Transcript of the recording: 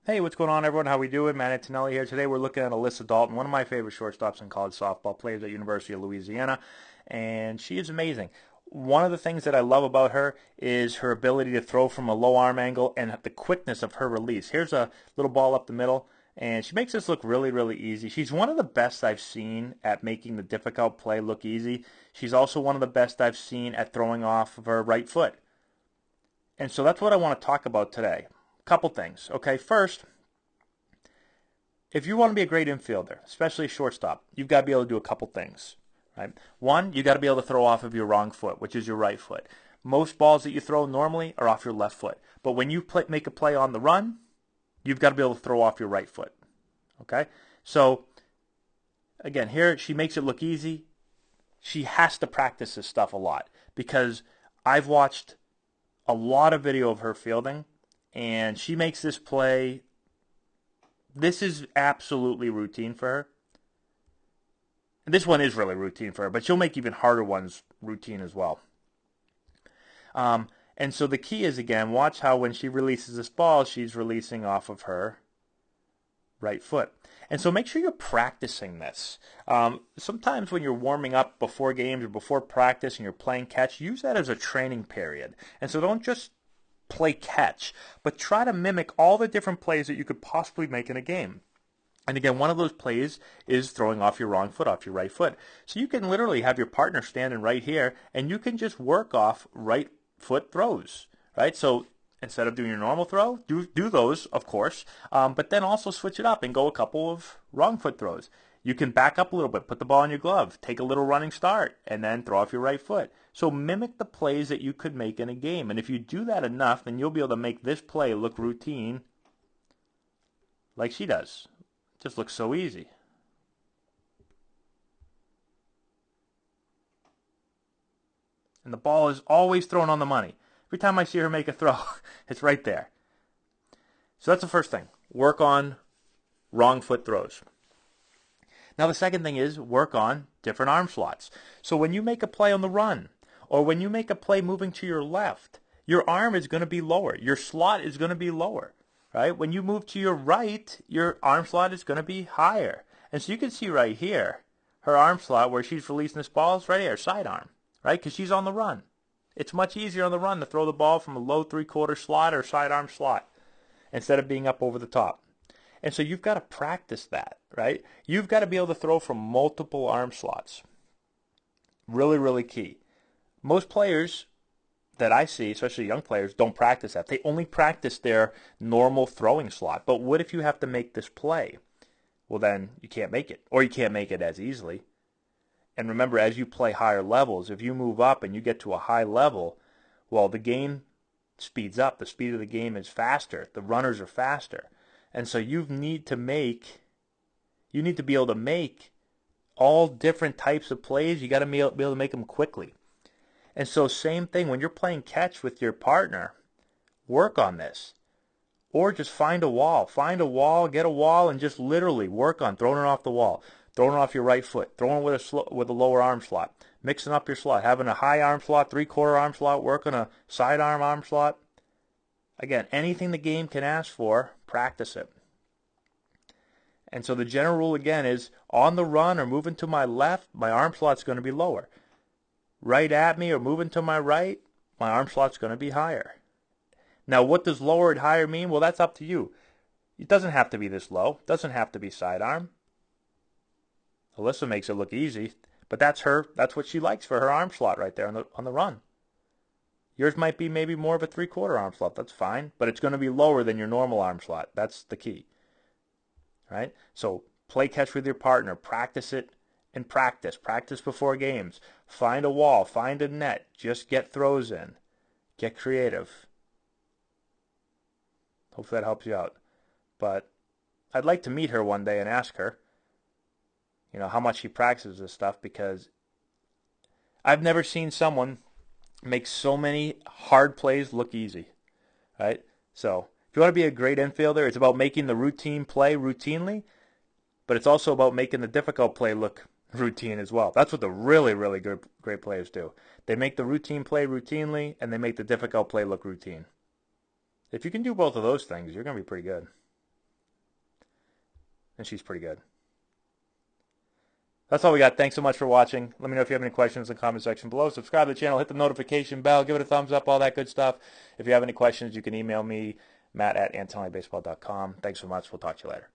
Hey, what's going on, everyone? How we doing? Matt Antonelli here. Today we're looking at Alyssa Dalton, one of my favorite shortstops in college softball, plays at University of Louisiana, and she is amazing. One of the things that I love about her is her ability to throw from a low arm angle and the quickness of her release. Here's a little ball up the middle, and she makes this look really, really easy. She's one of the best I've seen at making the difficult play look easy. She's also one of the best I've seen at throwing off of her right foot. And so that's what I want to talk about today. Couple things. Okay, first, if you want to be a great infielder, especially a shortstop, you've got to be able to do a couple things. Right? One, you got to be able to throw off of your wrong foot, which is your right foot. Most balls that you throw normally are off your left foot. But when you make a play on the run, you've got to be able to throw off your right foot. Okay? So, again, here she makes it look easy. She has to practice this stuff a lot because I've watched a lot of video of her fielding, and she makes this play. This is absolutely routine for her. This one is really routine for her, but she'll make even harder ones routine as well. And so the key is, again, watch how when she releases this ball, she's releasing off of her right foot. And so make sure you're practicing this. Sometimes when you're warming up before games or before practice and you're playing catch, use that as a training period. And so don't just play catch, but try to mimic all the different plays that you could possibly make in a game. And again, one of those plays is throwing off your wrong foot, off your right foot. So you can literally have your partner standing right here, and you can just work off right foot throws, right? So instead of doing your normal throw, do those, of course, but then also switch it up and go a couple of wrong foot throws. You can back up a little bit, put the ball in your glove, take a little running start, and then throw off your right foot. So mimic the plays that you could make in a game. And if you do that enough, then you'll be able to make this play look routine like she does. Just looks so easy. And the ball is always thrown on the money. Every time I see her make a throw, it's right there. So that's the first thing. Work on wrong foot throws. Now the second thing is work on different arm slots. So when you make a play on the run, or when you make a play moving to your left, your arm is going to be lower. Your slot is going to be lower. Right? When you move to your right, your arm slot is going to be higher. And so you can see right here, her arm slot where she's releasing this ball is right here, sidearm, right? Because she's on the run. It's much easier on the run to throw the ball from a low three-quarter slot or sidearm slot instead of being up over the top. And so you've got to practice that, right? You've got to be able to throw from multiple arm slots. Really, really key. Most players that I see, especially young players, don't practice that. They only practice their normal throwing slot. But what if you have to make this play? Well, then you can't make it, or you can't make it as easily. And remember, as you play higher levels, if you move up and you get to a high level, well, the game speeds up. The speed of the game is faster. The runners are faster. And so you need to be able to make all different types of plays. You got to be able to make them quickly. And so same thing, when you're playing catch with your partner, work on this. Or just find a wall. Find a wall, get a wall, and just literally work on throwing it off the wall. Throwing it off your right foot. Throwing it with a lower arm slot. Mixing up your slot. Having a high arm slot, three-quarter arm slot, working a sidearm arm slot. Again, anything the game can ask for, practice it. And so the general rule again is on the run or moving to my left, my arm slot's going to be lower. Right at me or moving to my right, my arm slot's going to be higher. Now, what does lower and higher mean? Well, that's up to you. It doesn't have to be this low. It doesn't have to be sidearm. Alyssa makes it look easy, but that's her. That's what she likes for her arm slot right there on the run. Yours might be maybe more of a three-quarter arm slot. That's fine, but it's going to be lower than your normal arm slot. That's the key. Right? So play catch with your partner. Practice it. And practice before games. Find a wall, find a net, just get throws in. Get creative. Hopefully that helps you out. But I'd like to meet her one day and ask her, how much she practices this stuff, because I've never seen someone make so many hard plays look easy, right? So if you want to be a great infielder, it's about making the routine play routinely, but it's also about making the difficult play look routine as well. That's what the really, really good, great players do. They make the routine play routinely, and they make the difficult play look routine. If you can do both of those things, you're going to be pretty good. and she's pretty good. That's all we got. Thanks so much for watching. Let me know if you have any questions in the comment section below. Subscribe to the channel, hit the notification bell, give it a thumbs up, all that good stuff. If you have any questions, you can email me, matt@antonellibaseball.com. Thanks so much. We'll talk to you later.